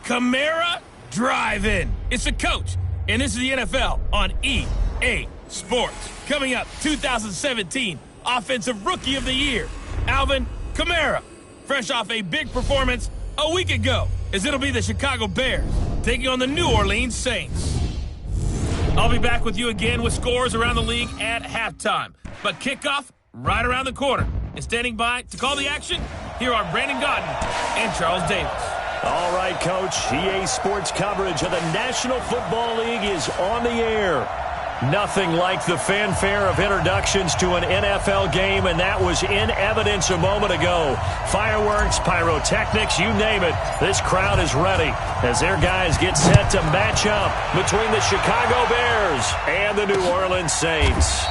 Kamara Drive-In. It's the coach, and this is the NFL on EA Sports. Coming up, 2017 Offensive Rookie of the Year, Alvin Kamara, fresh off a big performance a week ago, as it'll be the Chicago Bears taking on the New Orleans Saints. I'll be back with you again with scores around the league at halftime, but kickoff right around the corner. And standing by to call the action, here are Brandon Godden and Charles Davis. All right, Coach. EA Sports coverage of the National Football League is on the air. Nothing like the fanfare of introductions to an NFL game, and that was in evidence a moment ago. Fireworks, pyrotechnics, you name it. This crowd is ready as their guys get set to match up between the Chicago Bears and the New Orleans Saints.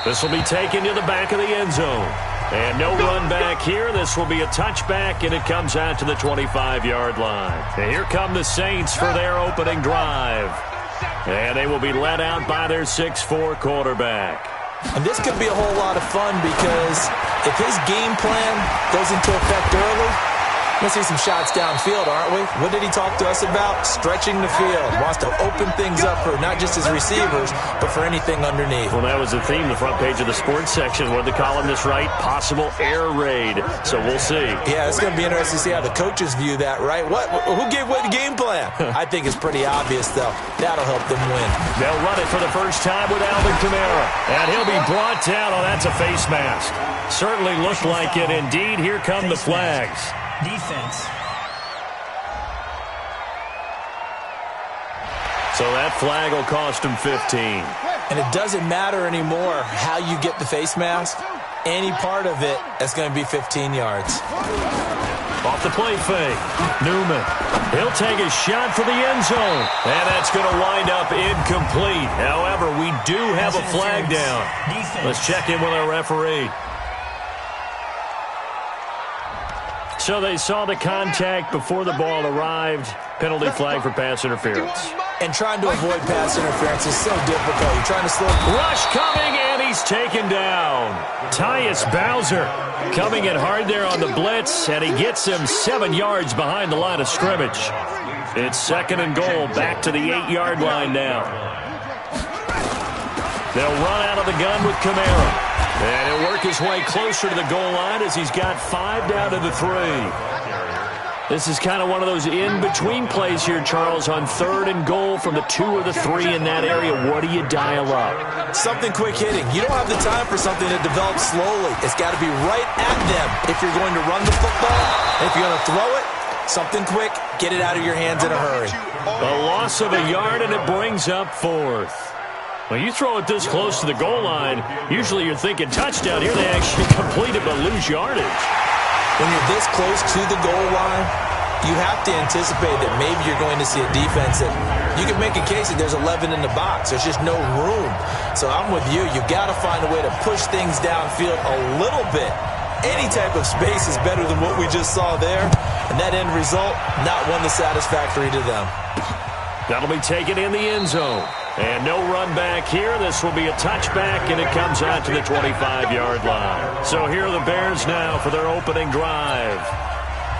This will be taken to the back of the end zone. And no run back here. This will be a touchback, and it comes out to the 25-yard line. And here come the Saints for their opening drive. And they will be led out by their 6'4" quarterback. And this could be a whole lot of fun because if his game plan goes into effect early, we're going to see some shots downfield, aren't we? What did he talk to us about? Stretching the field. Wants to open things up for not just his receivers, but for anything underneath. Well, that was the theme, the front page of the sports section. What did the columnist write? Possible air raid. So we'll see. Yeah, it's going to be interesting to see how the coaches view that, right? Who gave what game plan? I think it's pretty obvious, though. That'll help them win. They'll run it for the first time with Alvin Kamara. And he'll be brought down. Oh, that's a face mask. Certainly looked like it. Indeed, here come the flags. Defense. So that flag will cost him 15. And it doesn't matter anymore how you get the face mask. Any part of it is going to be 15 yards. Off the play fake. Newman. He'll take a shot for the end zone. And that's going to wind up incomplete. However, we do have a flag down. Let's check in with our referee. So they saw the contact before the ball arrived. Penalty flag for pass interference. And trying to avoid pass interference is so difficult. You're trying to slow. Rush coming, and he's taken down. Tyus Bowser coming in hard there on the blitz, and he gets him 7 yards behind the line of scrimmage. It's 2nd and goal, back to the 8-yard line now. They'll run out of the gun with Kamara. And he'll work his way closer to the goal line as he's got 5 down to the 3. This is kind of one of those in-between plays here, Charles, on 3rd and goal from the 2 or the 3 in that area. What do you dial up? Something quick hitting. You don't have the time for something that develops slowly. It's got to be right at them if you're going to run the football. And if you're going to throw it, something quick, get it out of your hands in a hurry. A loss of a yard, and it brings up 4th. Well, you throw it this close to the goal line, usually you're thinking touchdown. Here they actually complete it but lose yardage. When you're this close to the goal line, you have to anticipate that maybe you're going to see a defense that you can make a case that there's 11 in the box. There's just no room. So I'm with you. You've got to find a way to push things downfield a little bit. Any type of space is better than what we just saw there. And that end result, not one that's satisfactory to them. That'll be taken in the end zone. And no run back here. This will be a touchback, and it comes out to the 25-yard line. So here are the Bears now for their opening drive.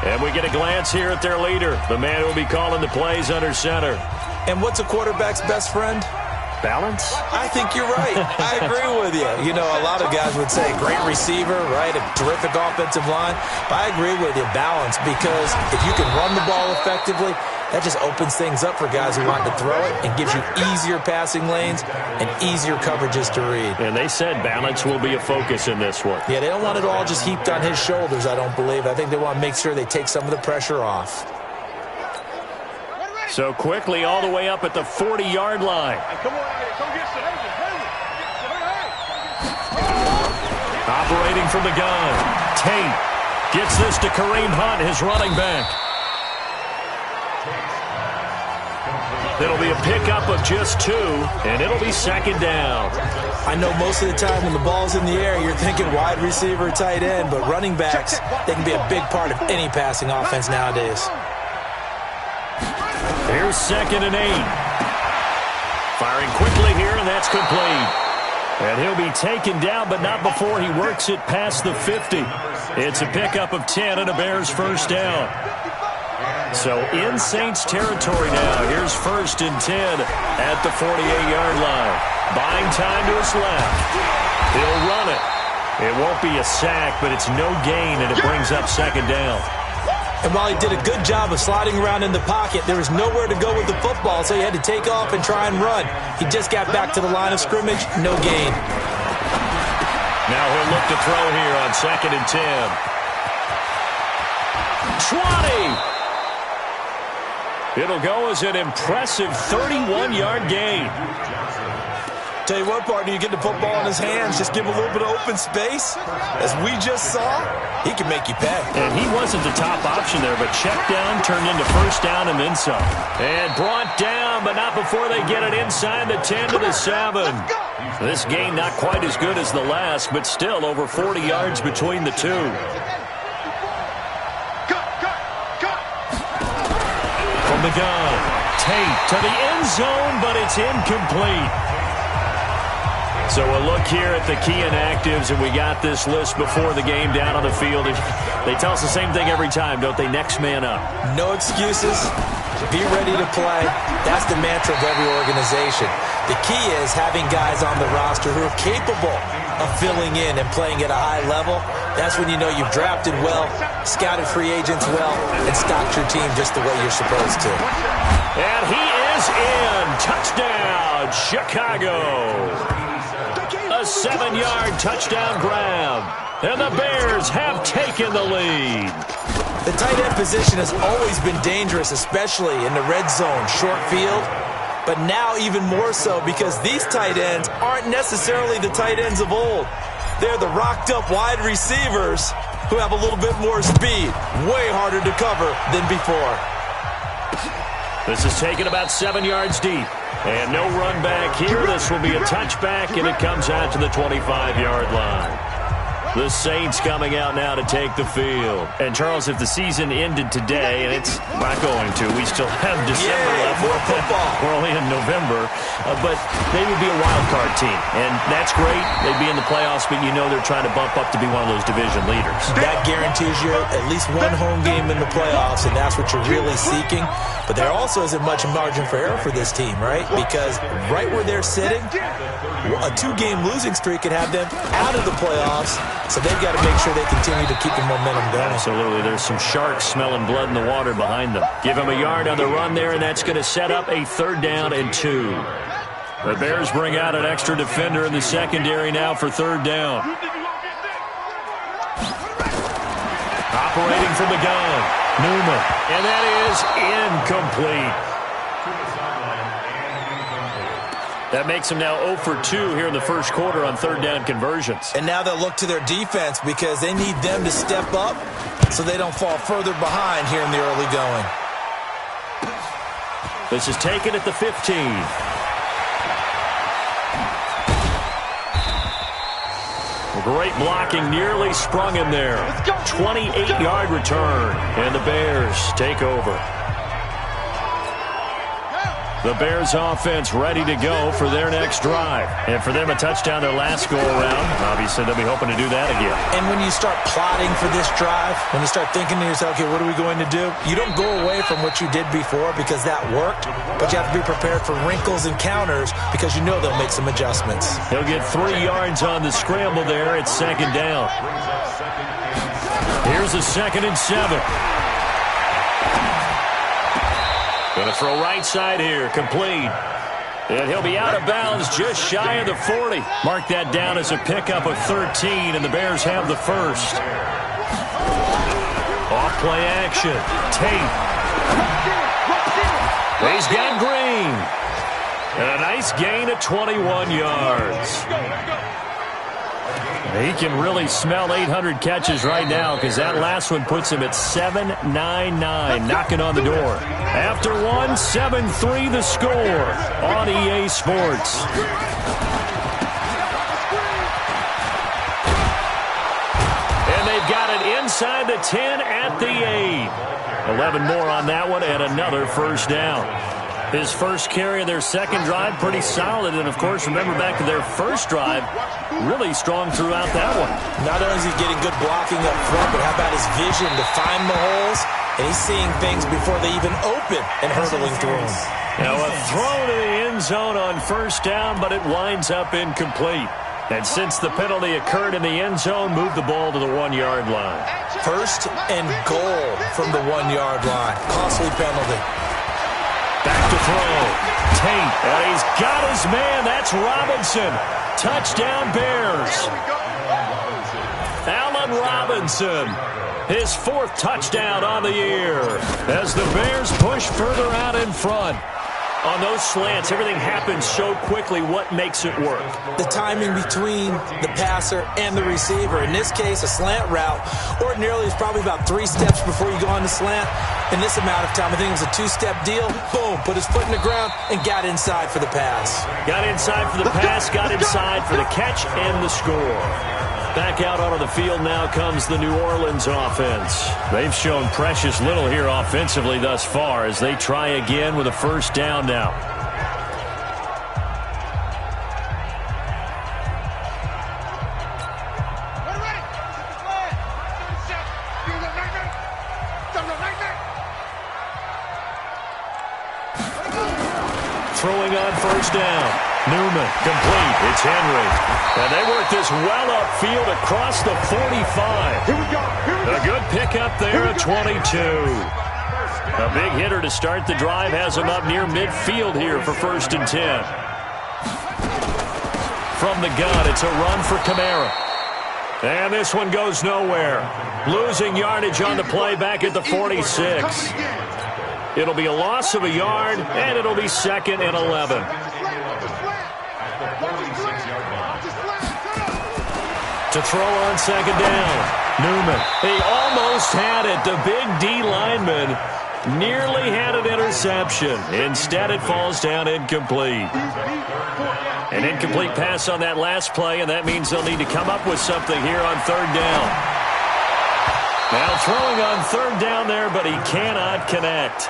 And we get a glance here at their leader, the man who will be calling the plays under center. And what's a quarterback's best friend? Balance? I think you're right. I agree with you. You know, a lot of guys would say great receiver, right? A terrific offensive line. But I agree with you, balance, because if you can run the ball effectively, that just opens things up for guys who want to throw it and gives you easier passing lanes and easier coverages to read. And they said balance will be a focus in this one. Yeah, they don't want it all just heaped on his shoulders, I don't believe. I think they want to make sure they take some of the pressure off. So quickly all the way up at the 40-yard line. Operating from the gun. Tate gets this to Kareem Hunt, his running back. It'll be a pickup of just 2, and it'll be 2nd down. I know most of the time when the ball's in the air, you're thinking wide receiver, tight end, but running backs, they can be a big part of any passing offense nowadays. Here's 2nd and 8. Firing quickly here, and that's complete. And he'll be taken down, but not before he works it past the 50. It's a pickup of 10 and a Bears first down. So in Saints territory now. Here's 1st and 10 at the 48-yard line. Buying time to his left. He'll run it. It won't be a sack, but it's no gain, and it brings up 2nd down. And while he did a good job of sliding around in the pocket, there was nowhere to go with the football, so he had to take off and try and run. He just got back to the line of scrimmage, no gain. Now he'll look to throw here on 2nd and 10. 20! It'll go as an impressive 31-yard gain. Tell you what, partner, you get the football in his hands, just give him a little bit of open space. As we just saw, he can make you pay. And he wasn't the top option there, but check down turned into 1st down and then some. And brought down, but not before they get it inside the 10 to the 7. This gain not quite as good as the last, but still over 40 yards between the two. From the gun, Tate to the end zone, but it's incomplete. So a look here at the key inactives, and we got this list before the game down on the field. They tell us the same thing every time, don't they? Next man up. No excuses. Be ready to play. That's the mantra of every organization. The key is having guys on the roster who are capable of filling in and playing at a high level. That's when you know you've drafted well, scouted free agents well, and stocked your team just the way you're supposed to. And he is in. Touchdown, Chicago. A 7-yard touchdown grab. And the Bears have taken the lead. The tight end position has always been dangerous, especially in the red zone, short field. But now even more so because these tight ends aren't necessarily the tight ends of old. They're the rocked-up wide receivers who have a little bit more speed. Way harder to cover than before. This is taken about 7 yards deep. And no run back here. This will be a touchback, and it comes out to the 25-yard line. The Saints coming out now to take the field. And, Charles, if the season ended today, and it's not going to, we still have December left. More football. We're only in November. But they would be a wild card team. And that's great. They'd be in the playoffs, but you know they're trying to bump up to be one of those division leaders. That guarantees you at least one home game in the playoffs, and that's what you're really seeking. But there also isn't much margin for error for this team, right? Because right where they're sitting, a 2-game losing streak could have them out of the playoffs. So they've got to make sure they continue to keep the momentum going. Absolutely. There's some sharks smelling blood in the water behind them. Give them a yard on the run there, and that's going to set up a 3rd down and 2. The Bears bring out an extra defender in the secondary now for 3rd down. Operating from the gun, Newman. And that is incomplete. That makes them now 0 for 2 here in the first quarter on 3rd down conversions. And now they'll look to their defense because they need them to step up so they don't fall further behind here in the early going. This is taken at the 15. Great blocking, nearly sprung him there. 28-yard return, and the Bears take over. The Bears offense ready to go for their next drive. And for them, a touchdown their last go-around. Obviously, they'll be hoping to do that again. And when you start plotting for this drive, when you start thinking to yourself, okay, what are we going to do? You don't go away from what you did before because that worked, but you have to be prepared for wrinkles and counters because you know they'll make some adjustments. He'll get 3 yards on the scramble there. It's 2nd down. Here's a 2nd and 7. Going to throw right side here, complete. And he'll be out of bounds just shy of the 40. Mark that down as a pickup of 13, and the Bears have the first. Off-play action. Tate. He's got Green. And a nice gain of 21 yards. He can really smell 800 catches right now because that last one puts him at 799, knocking on the door. After one, 7-3 the score on EA Sports. And they've got it inside the 10 at the 8. 11 more on that one and another first down. His first carry of their second drive, pretty solid. And, of course, remember back to their first drive, really strong throughout that one. Not only is he getting good blocking up front, but how about his vision to find the holes? And he's seeing things before they even open and hurdling through them. Now a throw to the end zone on first down, but it winds up incomplete. And since the penalty occurred in the end zone, move the ball to the 1-yard line. First and goal from the 1-yard line. Costly penalty. Back to throw. Tate, and he's got his man. That's Robinson. Touchdown Bears. Allen Robinson, his 4th touchdown on the year as the Bears push further out in front. On those slants, everything happens so quickly. What makes it work? The timing between the passer and the receiver. In this case, a slant route ordinarily is probably about 3 steps before you go on the slant. In this amount of time, I think it was a 2-step deal. Boom, put his foot in the ground and got inside for the pass. Got inside for the pass, got inside for the catch and the score. Back out onto the field now comes the New Orleans offense. They've shown precious little here offensively thus far as they try again with a first down now. Throwing on first down. Newman, complete. It's Henry. And they work this well upfield across the 45. Here we go. A good pickup there at 22. A big hitter to start the drive has him up near midfield here for 1st and 10. From the gun, it's a run for Kamara. And this one goes nowhere. Losing yardage on the play back at the 46. It'll be a loss of a yard, and it'll be 2nd and 11. To throw on 2nd down. Newman. He almost had it. The big D lineman nearly had an interception. Instead, it falls down incomplete. An incomplete pass on that last play, and that means they'll need to come up with something here on 3rd down. Now throwing on 3rd down there, but he cannot connect.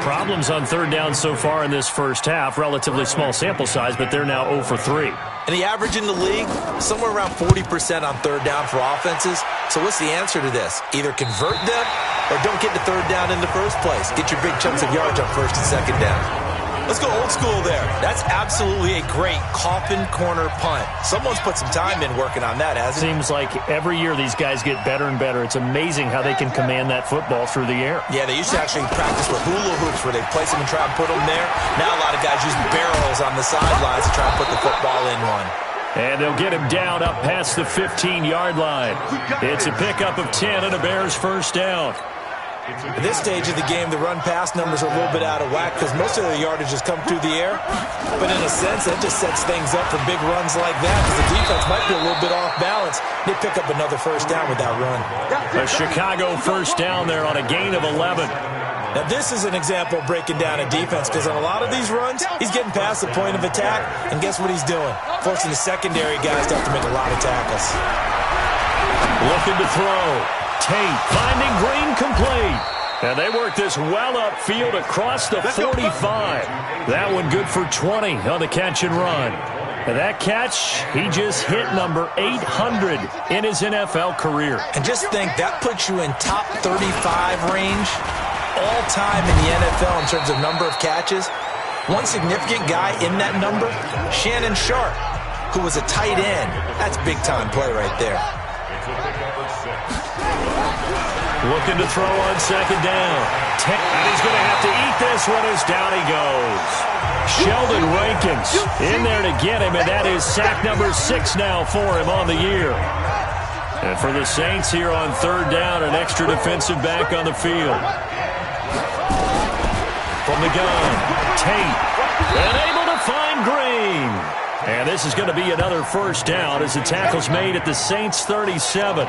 Problems on 3rd down so far in this first half. Relatively small sample size, but they're now 0 for 3. And the average in the league, somewhere around 40% on 3rd down for offenses. So what's the answer to this? Either convert them or don't get to 3rd down in the first place. Get your big chunks of yards on 1st and 2nd down. Let's go old school there. That's absolutely a great coffin corner punt. Someone's put some time in working on that, hasn't it? Seems like every year these guys get better and better. It's amazing how they can command that football through the air. Yeah, they used to actually practice with hula hoops where they place them and try and put them there. Now a lot of guys use barrels on the sidelines to try and put the football in one. And they'll get him down up past the 15-yard line. It's a pickup of 10 and a Bears first down. At this stage of the game, the run-pass numbers are a little bit out of whack because most of the yardage has come through the air. But in a sense, that just sets things up for big runs like that because the defense might be a little bit off balance. They pick up another first down with that run. A Chicago first down there on a gain of 11. Now, this is an example of breaking down a defense because on a lot of these runs, he's getting past the point of attack, and guess what he's doing? Forcing the secondary guys to have to make a lot of tackles. Looking to throw. Tate finding Green complete. And they work this well upfield across the 45. That one good for 20 on the catch and run. And that catch, he just hit number 800 in his NFL career. And just think, that puts you in top 35 range all time in the NFL in terms of number of catches. One significant guy in that number, Shannon Sharp, who was a tight end. That's big-time play right there. Looking to throw on 2nd down. And he's going to have to eat this one as down he goes. Sheldon Rankins in there to get him, and that is sack number 6 now for him on the year. And for the Saints here on 3rd down, an extra defensive back on the field. From the gun, Tate, and able to find Green. And this is going to be another first down as the tackle's made at the Saints' 37.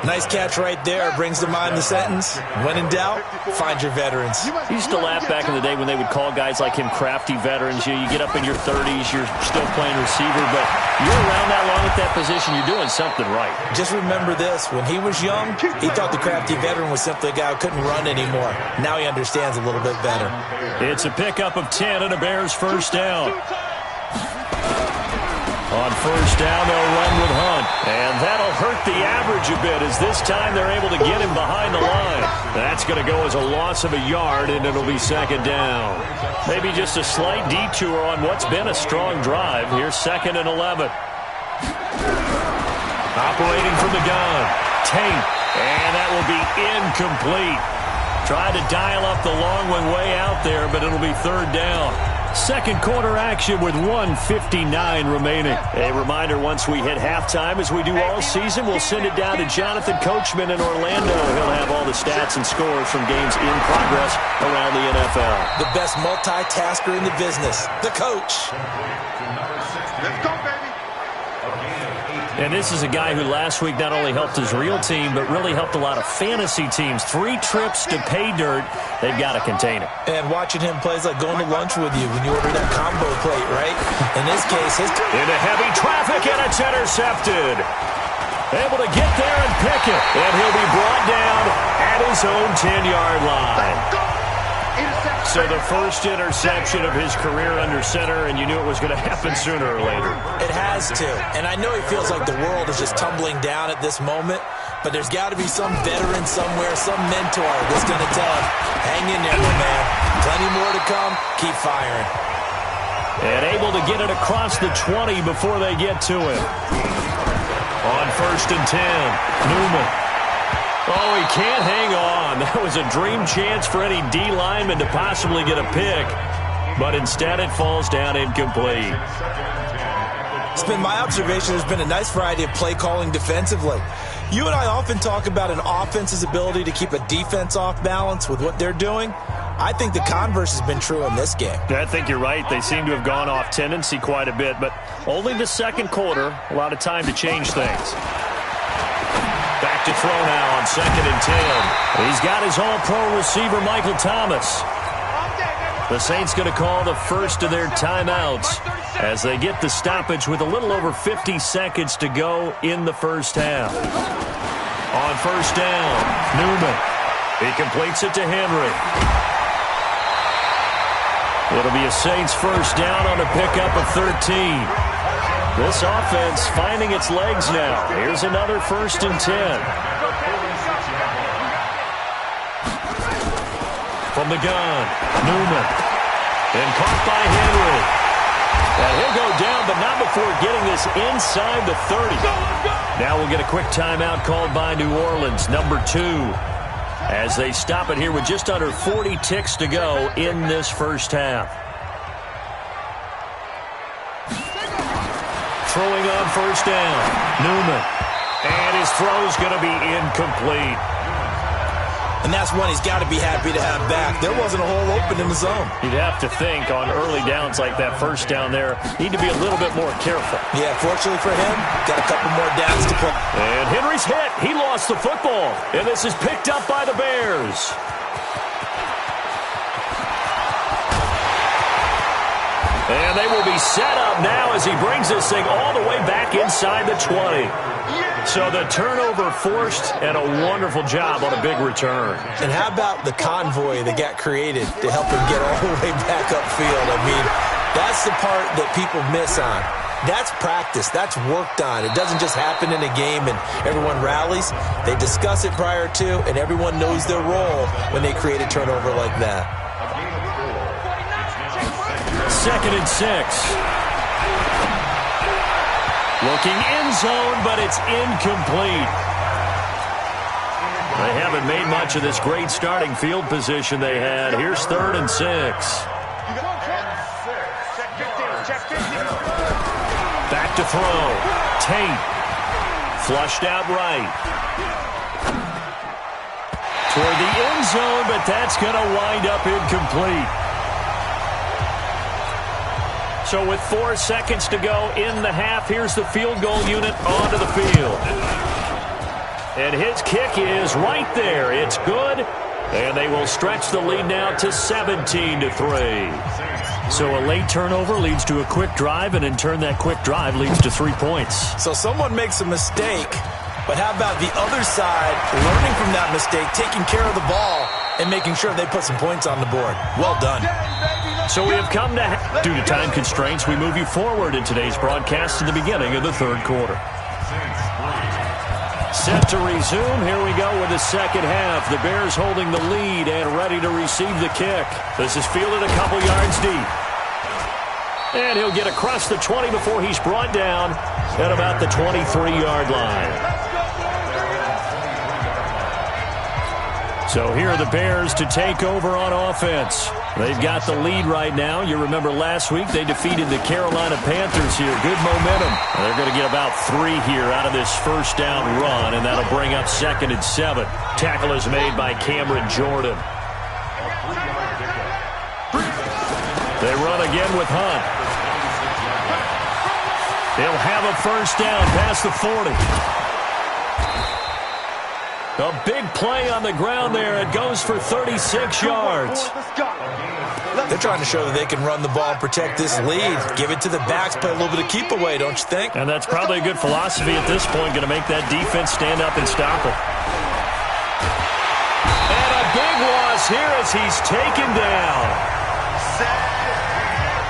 Nice catch right there. Brings to mind the sentence, when in doubt, find your veterans. You used to laugh back in the day when they would call guys like him crafty veterans. You get up in your 30s, you're still playing receiver, but you're around that long at that position, you're doing something right. Just remember this. When he was young, he thought the crafty veteran was simply a guy who couldn't run anymore. Now he understands a little bit better. It's a pickup of 10 and a Bears first down. On first down, they'll run with Hunt. And that'll hurt the average a bit, as this time they're able to get him behind the line. That's going to go as a loss of a yard, and it'll be second down. Maybe just a slight detour on what's been a strong drive. Here's 2nd and 11. Operating from the gun, Tate. And that will be incomplete. Tried to dial up the long one way out there, but it'll be 3rd down. Second quarter action with 1:59 remaining. A reminder, once we hit halftime, as we do all season, we'll send it down to Jonathan Coachman in Orlando. He'll have all the stats and scores from games in progress around the NFL. The best multitasker in the business, the coach. Let's go, baby. And this is a guy who last week not only helped his real team, but really helped a lot of fantasy teams. 3 trips to pay dirt. They've got to contain him. And watching him play is like going to lunch with you when you order that combo plate, right? In this case, into heavy traffic, and it's intercepted. Able to get there and pick it. And he'll be brought down at his own 10-yard line. So the first interception of his career under center, and you knew it was going to happen sooner or later. It has to. And I know he feels like the world is just tumbling down at this moment, but there's got to be some veteran somewhere, some mentor that's going to tell him, hang in there, my man. Plenty more to come. Keep firing. And able to get it across the 20 before they get to him. On 1st and 10, Newman. Oh, he can't hang on. That was a dream chance for any D lineman to possibly get a pick, but instead it falls down incomplete. It's been my observation there's been a nice variety of play calling defensively. You and I often talk about an offense's ability to keep a defense off balance with what they're doing. I think the converse has been true in this game. I think you're right. They seem to have gone off tendency quite a bit, but only the second quarter, a lot of time to change things. Back to throw now on 2nd and 10. He's got his all-pro receiver, Michael Thomas. The Saints going to call the first of their timeouts as they get the stoppage with a little over 50 seconds to go in the first half. On first down, Newman. He completes it to Henry. It'll be a Saints first down on a pickup of 13. This offense finding its legs now. Here's another 1st and 10. From the gun, Newman. And caught by Henry. And he'll go down, but not before getting this inside the 30. Now we'll get a quick timeout called by New Orleans, number 2. As they stop it here with just under 40 ticks to go in this first half. Throwing on first down, Newman. And his throw's going to be incomplete. And that's one he's got to be happy to have back. There wasn't a hole open in the zone. You'd have to think on early downs like that first down there, need to be a little bit more careful. Yeah, fortunately for him, got a couple more downs to play. And Henry's hit. He lost the football. And this is picked up by the Bears. And they will be set up now as he brings this thing all the way back inside the 20. So the turnover forced, and a wonderful job on a big return. And how about the convoy that got created to help him get all the way back upfield? I mean, that's the part that people miss on. That's practice. That's worked on. It doesn't just happen in a game and everyone rallies. They discuss it prior to, and everyone knows their role when they create a turnover like that. 2nd and 6. Looking end zone, but it's incomplete. They haven't made much of this great starting field position they had. Here's 3rd and 6. Back to throw. Tate. Flushed out right. Toward the end zone, but that's going to wind up incomplete. So with 4 seconds to go in the half, here's the field goal unit onto the field. And his kick is right there. It's good. And they will stretch the lead now to 17-3. So a late turnover leads to a quick drive, and in turn that quick drive leads to 3 points. So someone makes a mistake, but how about the other side learning from that mistake, taking care of the ball, and making sure they put some points on the board? Well done. So we have come to, due to time constraints, we move you forward in today's broadcast to the beginning of the third quarter. Set to resume. Here we go with the second half. The Bears holding the lead and ready to receive the kick. This is fielded a couple yards deep. And he'll get across the 20 before he's brought down at about the 23-yard line. So here are the Bears to take over on offense. They've got the lead right now. You remember last week they defeated the Carolina Panthers here. Good momentum. And they're going to get about 3 here out of this first down run, and that'll bring up 2nd and 7. Tackle is made by Cameron Jordan. They run again with Hunt. They'll have a first down past the 40. A big play on the ground there. It goes for 36 yards. They're trying to show that they can run the ball, protect this lead. Give it to the backs, play a little bit of keep away, don't you think? And that's probably a good philosophy at this point, going to make that defense stand up and stop it. And a big loss here as he's taken down.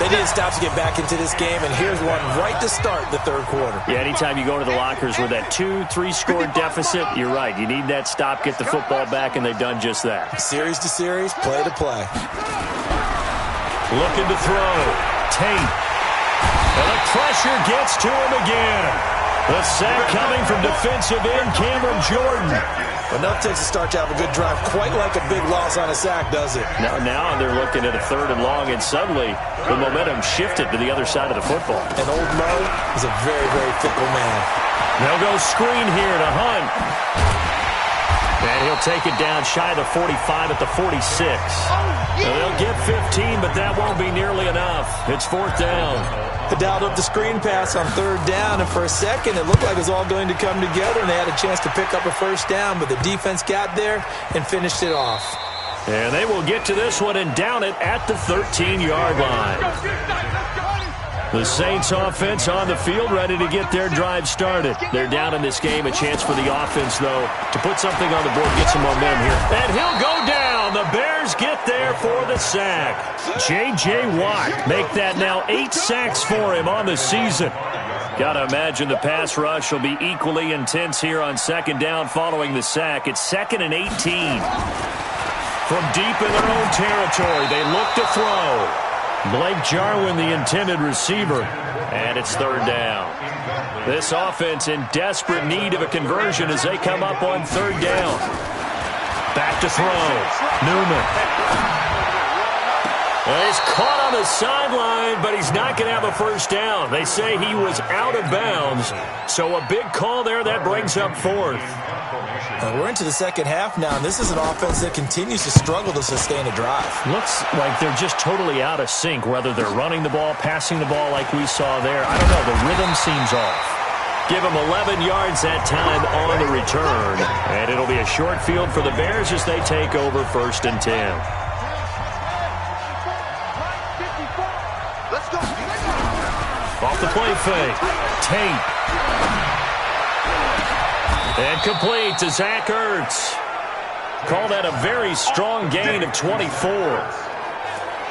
They need to stop to get back into this game, and here's one right to start the third quarter. Yeah, anytime you go to the lockers with that 2-3-score deficit, you're right. You need that stop, get the football back, and they've done just that. Series to series, play to play. Looking to throw. Tate. And the pressure gets to him again. The sack coming from defensive end Cameron Jordan. Enough takes a start to have a good drive. Quite like a big loss on a sack, does it? Now they're looking at a 3rd and long, and suddenly the momentum shifted to the other side of the football. And old Mo is a very, very fickle man. They'll go screen here to Hunt. And he'll take it down shy of the 45 at the 46. Now they'll get 15, but that won't be nearly enough. It's 4th down. They dialed up the screen pass on 3rd down, and for a second it looked like it was all going to come together, and they had a chance to pick up a first down, but the defense got there and finished it off. And they will get to this one and down it at the 13-yard line. The Saints offense on the field, ready to get their drive started. They're down in this game. A chance for the offense, though, to put something on the board, get some momentum here. And he'll go down. The Bears get there for the sack. J.J. Watt make that now 8 sacks for him on the season. Got to imagine the pass rush will be equally intense here on 2nd down following the sack. It's 2nd and 18. From deep in their own territory, they look to throw. Blake Jarwin, the intended receiver, and it's 3rd down. This offense in desperate need of a conversion as they come up on 3rd down. Back to throw. Newman. Well, he's caught on the sideline, but he's not going to have a first down. They say he was out of bounds, so a big call there that brings up 4th. We're into the second half now, and this is an offense that continues to struggle to sustain a drive. Looks like they're just totally out of sync, whether they're running the ball, passing the ball like we saw there. I don't know. The rhythm seems off. Give them 11 yards that time on the return, and it'll be a short field for the Bears as they take over 1st and 10. Off the play fake. Tate. And complete to Zach Ertz. Call that a very strong gain of 24.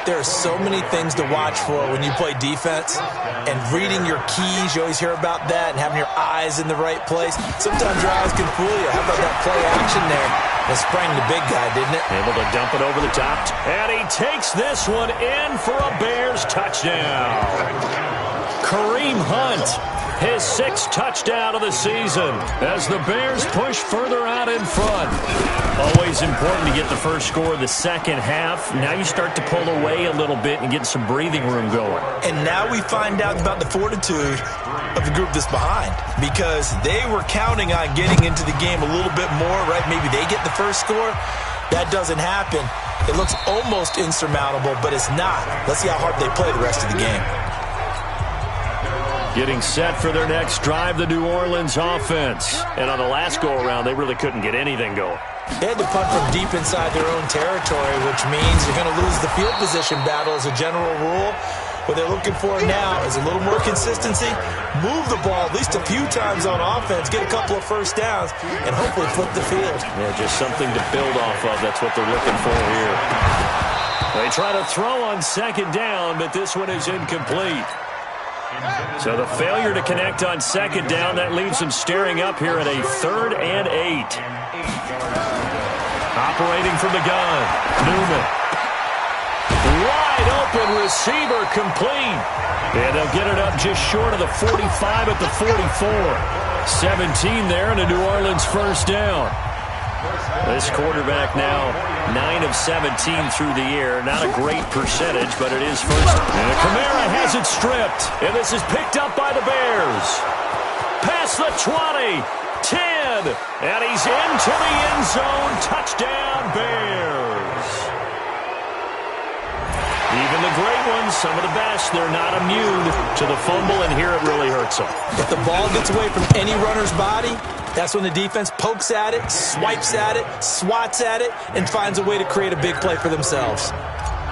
There are so many things to watch for when you play defense. And reading your keys, you always hear about that, and having your eyes in the right place. Sometimes your eyes can fool you. How about that play action there? It sprang the big guy, didn't it? Able to dump it over the top. And he takes this one in for a Bears touchdown. Kareem Hunt. His 6th touchdown of the season as the Bears push further out in front. Always important to get the first score of the second half. Now you start to pull away a little bit and get some breathing room going. And now we find out about the fortitude of the group that's behind, because they were counting on getting into the game a little bit more, right? Maybe they get the first score. That doesn't happen. It looks almost insurmountable, but it's not. Let's see how hard they play the rest of the game. Getting set for their next drive, the New Orleans offense. And on the last go-around, they really couldn't get anything going. They had to punt from deep inside their own territory, which means you're going to lose the field position battle as a general rule. What they're looking for now is a little more consistency, move the ball at least a few times on offense, get a couple of first downs, and hopefully flip the field. Yeah, just something to build off of. That's what they're looking for here. They try to throw on second down, but this one is incomplete. So the failure to connect on second down, that leaves them staring up here at a 3rd and 8. Operating from the gun, Newman. Wide open receiver, complete. And they'll get it up just short of the 45 at the 44. 17 there and a New Orleans first down. This quarterback now 9 of 17 through the air. Not a great percentage, but it is first. And Kamara has it stripped. And this is picked up by the Bears. Past the 20, 10, and he's into the end zone. Touchdown, Bears. Even the great ones, some of the best, they're not immune to the fumble, and here it really hurts them. If the ball gets away from any runner's body, that's when the defense pokes at it, swipes at it, swats at it, and finds a way to create a big play for themselves.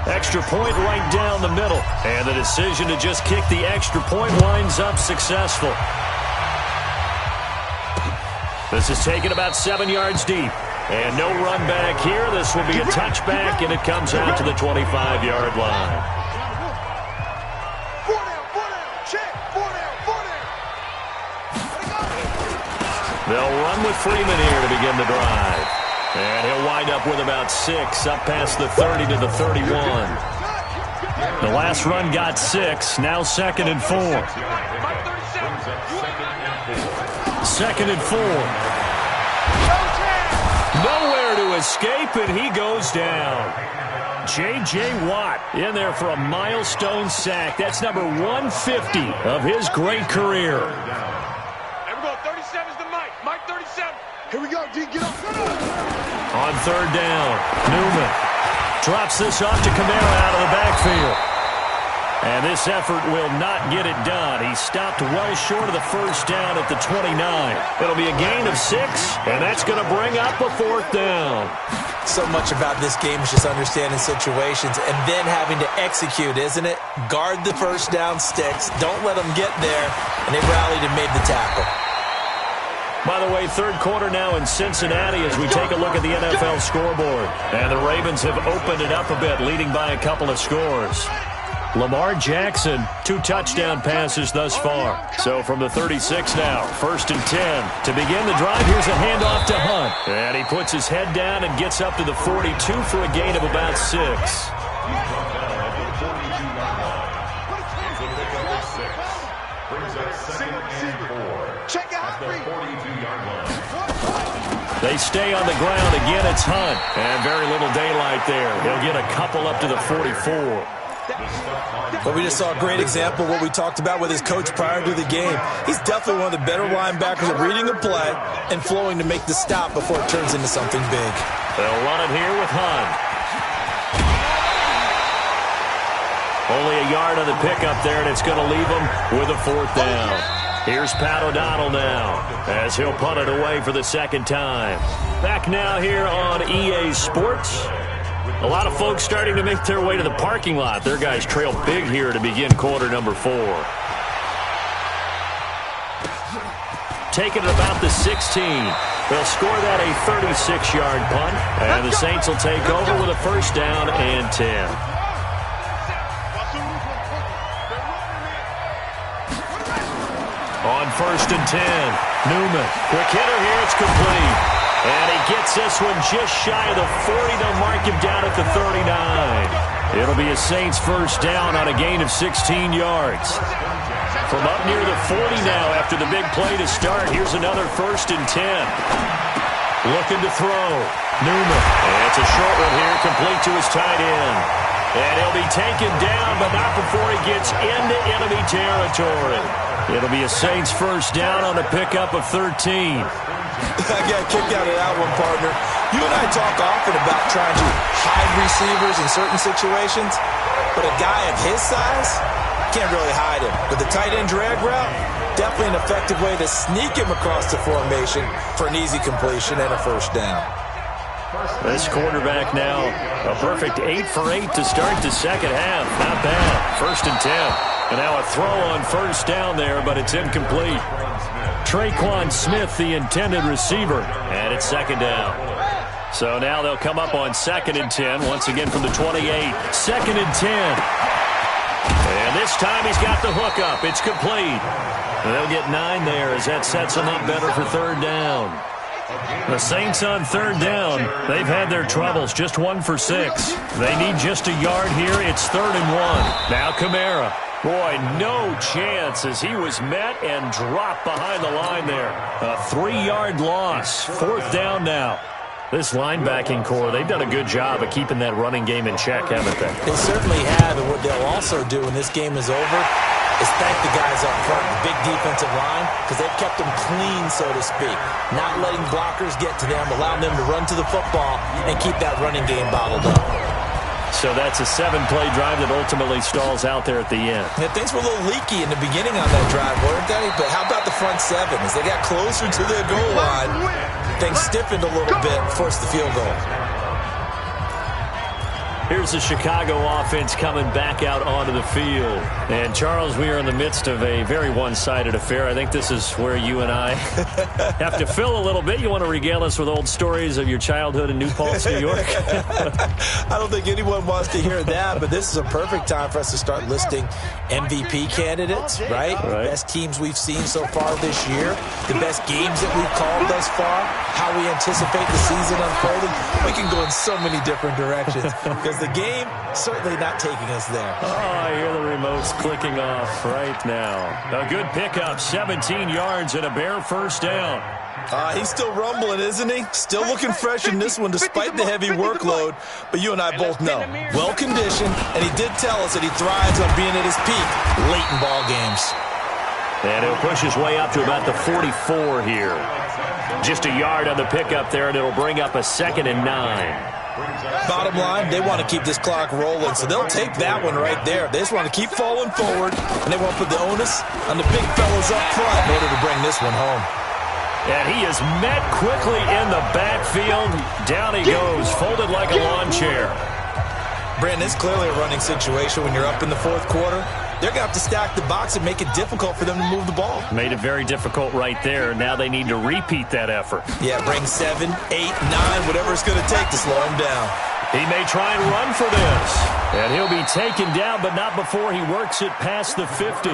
Extra point right down the middle. And the decision to just kick the extra point winds up successful. This is taken about 7 yards deep. And no run back here. This will be a touchback, and it comes out to the 25-yard line. 4 down, check, 4 down. They'll run with Freeman here to begin the drive. And he'll wind up with about 6, up past the 30 to the 31. The last run got 6, now 2nd and 4. 2nd and 4. Nowhere to escape, and he goes down. J.J. Watt in there for a milestone sack. That's number 150 of his great career. There we go, 37's the Mike. Mike 37. Here we go, D, get up. On 3rd down, Newman drops this off to Kamara out of the backfield. And this effort will not get it done. He stopped well short of the first down at the 29. It'll be a gain of 6, and that's going to bring up a 4th down. So much about this game is just understanding situations and then having to execute, isn't it? Guard the first down sticks. Don't let them get there. And they rallied and made the tackle. By the way, 3rd quarter now in Cincinnati as we take a look at the NFL scoreboard. And the Ravens have opened it up a bit, leading by a couple of scores. Lamar Jackson, 2 touchdown passes thus far. So from the 36 now, 1st and 10. To begin the drive, here's a handoff to Hunt. And he puts his head down and gets up to the 42 for a gain of about 6. Check out 42-yard line. They stay on the ground. Again, it's Hunt. And very little daylight there. He'll get a couple up to the 44. But we just saw a great example of what we talked about with his coach prior to the game. He's definitely one of the better linebackers at reading a play and flowing to make the stop before it turns into something big. They'll run it here with Hunt. Only a yard on the pickup there, and it's going to leave him with a 4th down. Here's Pat O'Donnell now as he'll punt it away for the 2nd time. Back now here on EA Sports. A lot of folks starting to make their way to the parking lot. Their guys trail big here to begin quarter number 4. Taking it about the 16. They'll score that a 36-yard punt. And the Saints will take over with a 1st down and 10. On 1st and 10, Newman. Quick hitter here, it's complete. And he gets this one just shy of the 40. They'll mark him down at the 39. It'll be a Saints first down on a gain of 16 yards. From up near the 40 now after the big play to start. Here's another 1st and 10. Looking to throw. Newman. And it's a short one here, complete to his tight end. And he'll be taken down, but not before he gets into enemy territory. It'll be a Saints first down on a pickup of 13. I got a kick out of that one, partner. You and I talk often about trying to hide receivers in certain situations, but a guy of his size can't really hide him. With the tight end drag route, definitely an effective way to sneak him across the formation for an easy completion and a first down. This quarterback now, a perfect 8 for 8 to start the second half. Not bad. 1st and 10. And now a throw on first down there, but it's incomplete. Traquan Smith, the intended receiver, and it's 2nd down. So now they'll come up on 2nd and 10, once again from the 28. 2nd and 10. And this time he's got the hook up. It's complete. And they'll get 9 there as that sets them up better for 3rd down. The Saints on 3rd down. They've had their troubles. Just 1 for 6. They need just a yard here. It's 3rd and 1. Now Kamara. Boy, no chance as he was met and dropped behind the line there. A 3-yard loss. 4th down now. This linebacking core, they've done a good job of keeping that running game in check, haven't they? They certainly have, and what they'll also do when this game is over is thank the guys up front, the big defensive line, because they've kept them clean, so to speak. Not letting blockers get to them, allowing them to run to the football and keep that running game bottled up. So that's a 7-play drive that ultimately stalls out there at the end. Yeah, things were a little leaky in the beginning on that drive, weren't they? But how about the front 7? As they got closer to the goal line, things stiffened a little bit and forced the field goal. Here's the Chicago offense coming back out onto the field. And, Charles, we are in the midst of a very one-sided affair. I think this is where you and I have to fill a little bit. You want to regale us with old stories of your childhood in New Paltz, New York? I don't think anyone wants to hear that, but this is a perfect time for us to start listing MVP candidates, right? The best teams we've seen so far this year, the best games that we've called thus far, how we anticipate the season unfolding. We can go in so many different directions because the game certainly not taking us there. Oh, I hear the remotes clicking off right now. A good pickup, 17 yards and a bare first down. He's still rumbling, isn't he? Still looking fresh in this one despite the heavy workload. But you and I both know, well-conditioned, and he did tell us that he thrives on being at his peak late in ball games. And he'll push his way up to about the 44 here. Just a yard on the pickup there, and it'll bring up a 2nd and 9. Bottom line, they want to keep this clock rolling, so they'll take that one right there. They just want to keep falling forward, and they won't put the onus on the big fellas up front in order to bring this one home. And he is met quickly in the backfield. Down he goes, folded like a lawn chair. Brandon, it's clearly a running situation when you're up in the 4th quarter. They're going to have to stack the box and make it difficult for them to move the ball. Made it very difficult right there. Now they need to repeat that effort. Yeah, bring 7, 8, 9, whatever it's going to take to slow him down. He may try and run for this. And he'll be taken down, but not before he works it past the 50.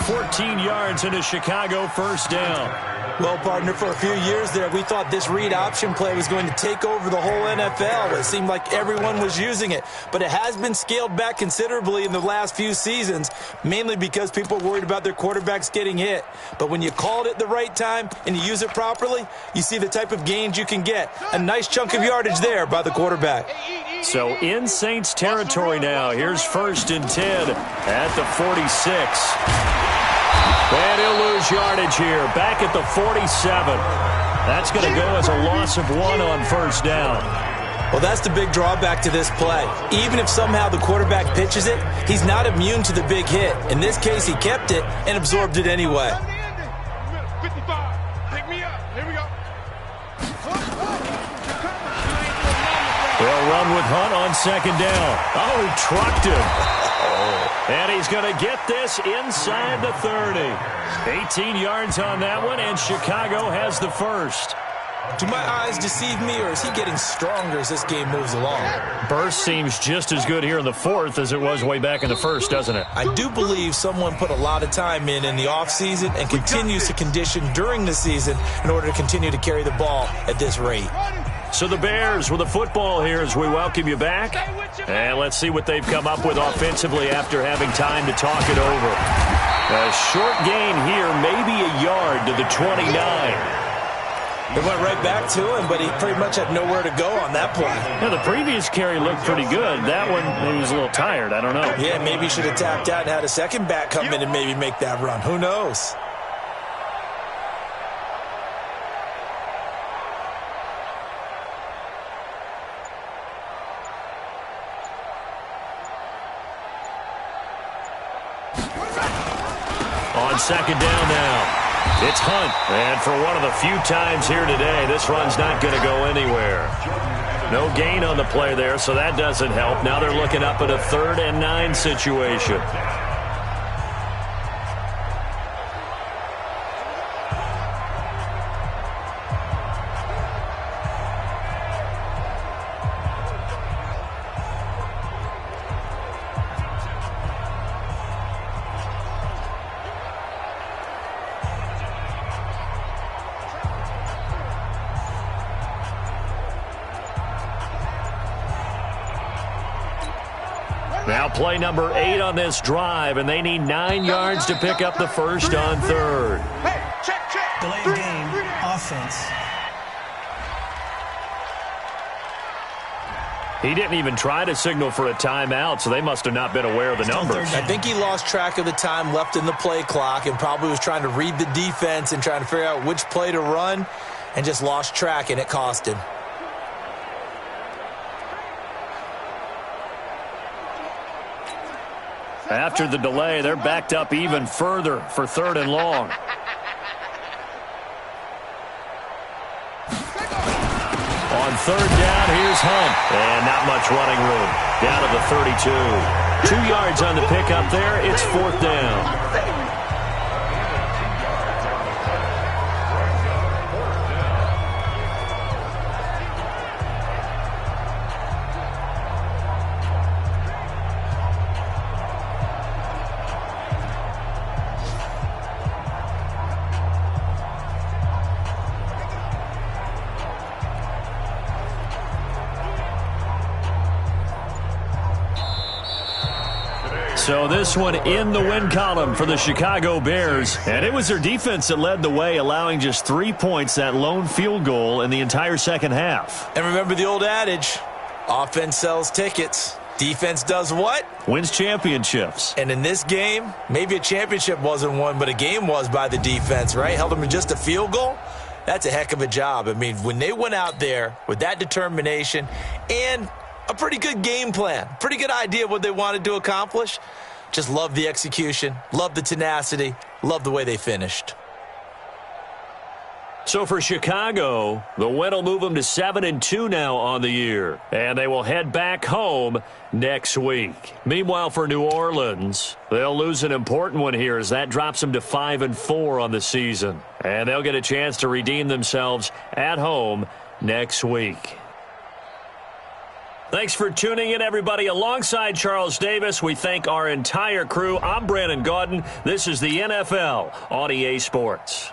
14 yards and a Chicago first down. Well, partner, for a few years there, we thought this read option play was going to take over the whole NFL. It seemed like everyone was using it. But it has been scaled back considerably in the last few seasons, mainly because people are worried about their quarterbacks getting hit. But when you call it at the right time and you use it properly, you see the type of gains you can get. A nice chunk of yardage there by the quarterback. So in Saints territory now. Here's 1st and 10 at the 46. And he'll lose yardage here. Back at the 47. That's going to go as a loss of 1 on first down. Well, that's the big drawback to this play. Even if somehow the quarterback pitches it, he's not immune to the big hit. In this case, he kept it and absorbed it anyway. 55. Pick me up. Here we go. They'll run with Hunt on 2nd down. Oh, he trucked him. And he's going to get this inside the 30. 18 yards on that one, and Chicago has the first. Do my eyes deceive me, or is he getting stronger as this game moves along? Burst seems just as good here in the 4th as it was way back in the 1st, doesn't it? I do believe someone put a lot of time in the offseason and continues to condition during the season in order to continue to carry the ball at this rate. So the Bears with the football here as we welcome you back. And let's see what they've come up with offensively after having time to talk it over. A short gain here, maybe a yard to the 29. It went right back to him, but he pretty much had nowhere to go on that play. Yeah, the previous carry looked pretty good. That one, he was a little tired. I don't know. Yeah, maybe he should have tapped out and had a second back come in and maybe make that run. Who knows? on second down now. It's Hunt, and for one of the few times here today, this run's not going to go anywhere. No gain on the play there, so that doesn't help. Now they're looking up at a 3rd and 9 situation. Now play number 8 on this drive, and they need 9 yards to pick up the first on 3rd. Hey, check. Delayed game, offense. He didn't even try to signal for a timeout, so they must have not been aware of the numbers. I think he lost track of the time left in the play clock and probably was trying to read the defense and trying to figure out which play to run and just lost track, and it cost him. After the delay, they're backed up even further for 3rd and long. On 3rd down, here's Hunt. And not much running room. Down to the 32. 2 yards on the pickup there. It's 4th down. So this one in the win column for the Chicago Bears. And it was their defense that led the way, allowing just 3 points, that lone field goal in the entire second half. And remember the old adage, offense sells tickets. Defense does what? Wins championships. And in this game, maybe a championship wasn't won, but a game was by the defense, right? Held them to just a field goal. That's a heck of a job. I mean, when they went out there with that determination and a pretty good game plan, pretty good idea of what they wanted to accomplish. Just love the execution, love the tenacity, love the way they finished. So for Chicago, the win will move them to 7-2 now on the year. And they will head back home next week. Meanwhile, for New Orleans, they'll lose an important one here as that drops them to 5-4 on the season. And they'll get a chance to redeem themselves at home next week. Thanks for tuning in, everybody. Alongside Charles Davis, we thank our entire crew. I'm Brandon Gaudin. This is the NFL on EA Sports.